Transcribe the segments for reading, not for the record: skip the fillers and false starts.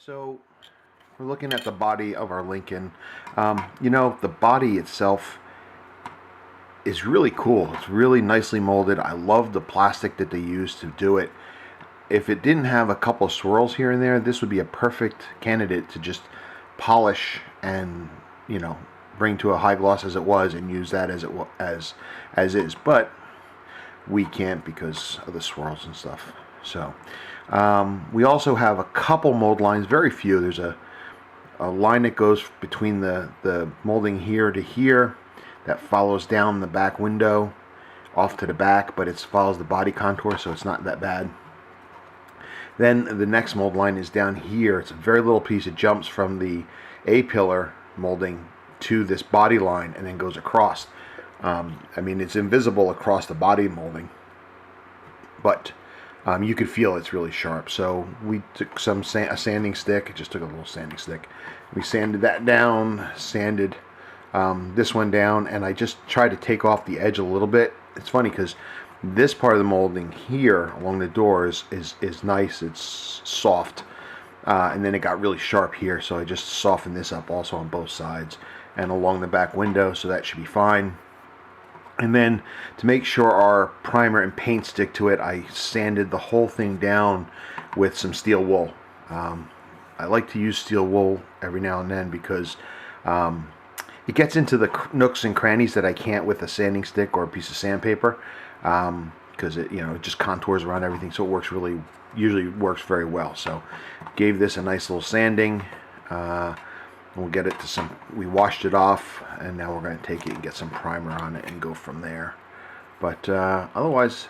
So we're looking at the body of our Lincoln. The body itself is really cool. It's really nicely molded. I love the plastic that they use to do it. If it didn't have a couple of swirls here and there, this would be a perfect candidate to just polish and bring to a high gloss as it was and use that as is. But we can't because of the swirls and stuff. So we also have a couple mold lines, very few. There's a line that goes between the molding here to here that follows down the back window off to the back, but it follows the body contour, so it's not that bad. Then the next mold line is down here. It's a very little piece. It jumps from the A-pillar molding to this body line and then goes across. It's invisible across the body molding, but you could feel it's really sharp. So we took a sanding stick. Just took a little sanding stick. We sanded that down, sanded this one down, and I just tried to take off the edge a little bit. It's funny because this part of the molding here along the doors is nice. It's soft, and then it got really sharp here, so I just softened this up also on both sides and along the back window, so that should be fine. And then to make sure our primer and paint stick to it, I sanded the whole thing down with some steel wool. I like to use steel wool every now and then because it gets into the nooks and crannies that I can't with a sanding stick or a piece of sandpaper, because it just contours around everything, so it usually works very well. So gave this a nice little sanding. We'll get it to we washed it off, and now we're going to take it and get some primer on it and go from there. But otherwise,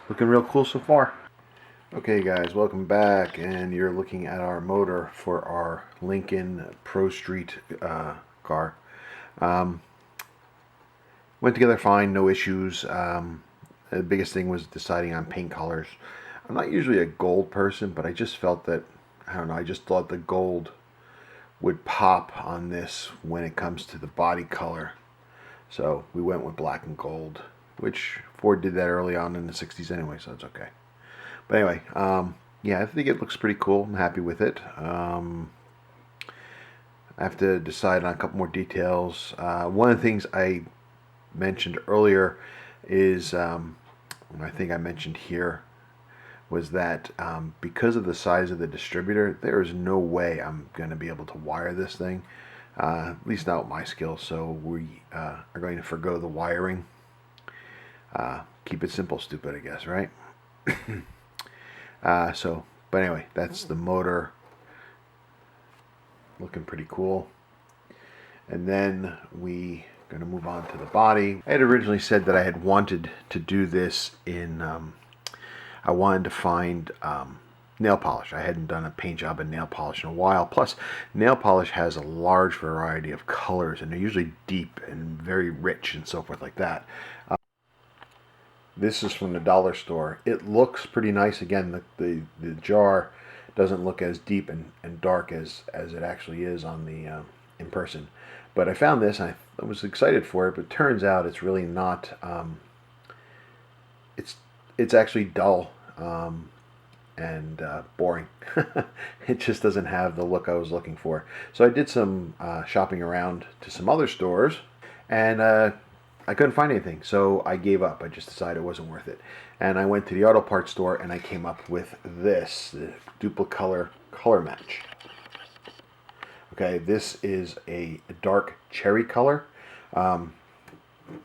looking real cool so far. Okay guys, welcome back, and you're looking at our motor for our Lincoln Pro Street car. Went together fine, no issues. The biggest thing was deciding on paint colors. I'm not usually a gold person, but I just felt that, I don't know, I just thought the gold would pop on this when it comes to the body color. So we went with black and gold, which Ford did that early on in the 60s anyway, so it's okay. But anyway, yeah, I think it looks pretty cool. I'm happy with it. I have to decide on a couple more details. One of the things I mentioned earlier is, I think I mentioned here, was that because of the size of the distributor, there is no way I'm going to be able to wire this thing, at least not with my skills. So we are going to forgo the wiring. Keep it simple, stupid, I guess, right? But anyway, that's the motor, looking pretty cool. And then we going to move on to the body. I had originally said that I had wanted to do this in I wanted to find nail polish. I hadn't done a paint job in nail polish in a while. Plus, nail polish has a large variety of colors, and they're usually deep and very rich and so forth like that. This is from the dollar store. It looks pretty nice. Again, the jar doesn't look as deep and dark as it actually is on the in person. But I found this, and I was excited for it, but it turns out it's really not. It's actually dull and boring. It just doesn't have the look I was looking for. So I did some shopping around to some other stores, and I couldn't find anything. So I gave up. I just decided it wasn't worth it. And I went to the auto parts store, and I came up with this, the Duplicolor color match. Okay, this is a dark cherry color.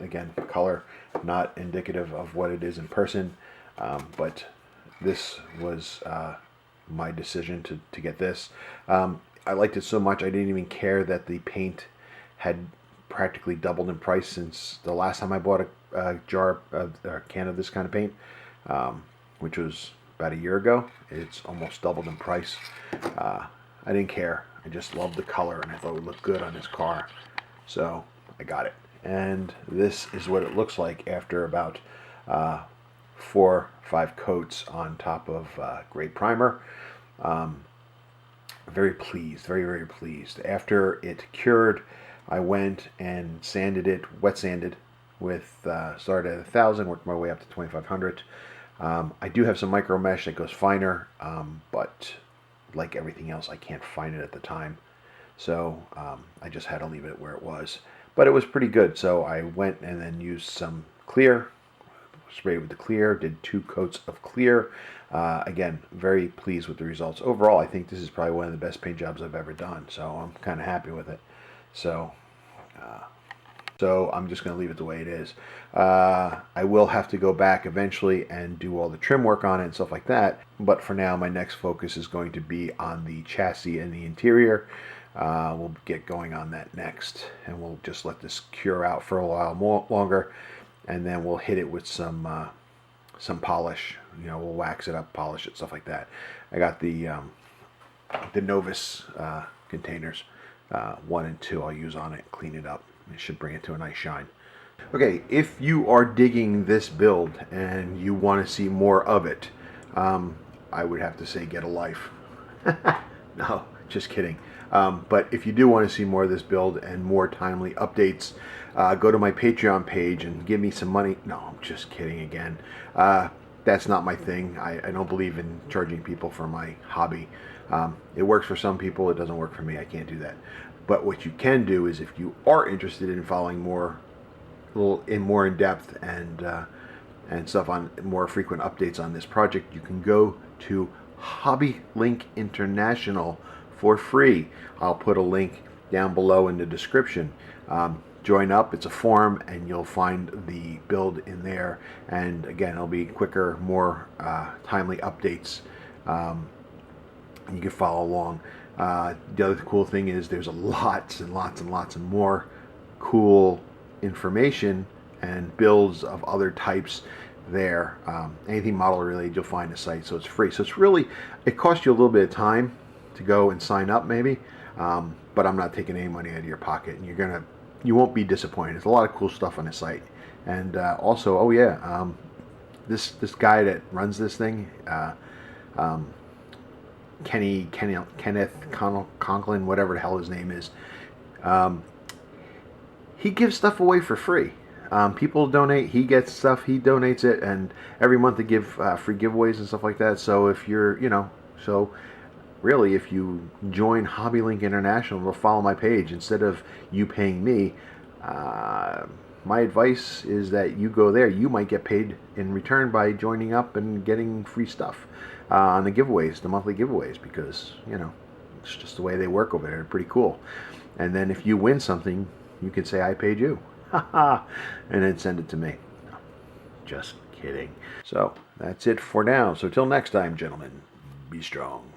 Again, color not indicative of what it is in person, but this was my decision to get this. I liked it so much I didn't even care that the paint had practically doubled in price since the last time I bought a can of this kind of paint, which was about a year ago. It's almost doubled in price. I didn't care. I just loved the color, and I thought it would look good on this car, so I got it. And this is what it looks like after about 4 or 5 coats on top of great primer. Very pleased, very, very pleased. After it cured, I went and sanded it, wet sanded, with started at 1,000, worked my way up to 2,500. I do have some micro mesh that goes finer, but like everything else, I can't find it at the time. So I just had to leave it where it was. But it was pretty good. So I went and then used some clear, sprayed with the clear, did 2 coats of clear. Again, very pleased with the results. Overall, I think this is probably one of the best paint jobs I've ever done. So I'm kind of happy with it. So I'm just going to leave it the way it is. I will have to go back eventually and do all the trim work on it and stuff like that. But for now, my next focus is going to be on the chassis and the interior. We'll get going on that next, and we'll just let this cure out for a while longer, and then we'll hit it with some polish. You know, we'll wax it up, polish it, stuff like that. I got the Novus containers, 1 and 2. I'll use on it, clean it up. It should bring it to a nice shine. Okay, if you are digging this build and you want to see more of it, I would have to say get a life. No, just kidding. But if you do want to see more of this build and more timely updates, go to my Patreon page and give me some money. No, I'm just kidding again. That's not my thing. I don't believe in charging people for my hobby. It works for some people. It doesn't work for me. I can't do that. But what you can do is, if you are interested in following more in depth and stuff on more frequent updates on this project, you can go to Hobby Link International for free. I'll put a link down below in the description. Join up. It's a forum, and you'll find the build in there. And again, it'll be quicker, more timely updates. You can follow along. The other cool thing is there's lots and lots and lots and more cool information and builds of other types there. Anything model related, you'll find the site, so it's free. So it's really, it costs you a little bit of time to go and sign up maybe, but I'm not taking any money out of your pocket, and you won't be disappointed. There's a lot of cool stuff on the site. And also, oh yeah, this guy that runs this thing, Kenneth Conklin, whatever the hell his name is, he gives stuff away for free. People donate, he gets stuff, he donates it, and every month they give free giveaways and stuff like that. So if you're, so really, if you join Hobby Link International or follow my page, instead of you paying me, my advice is that you go there. You might get paid in return by joining up and getting free stuff on the giveaways, the monthly giveaways, because, it's just the way they work over there. They're pretty cool. And then if you win something, you can say, I paid you. And then send it to me. No, just kidding. So that's it for now. So till next time, gentlemen, be strong.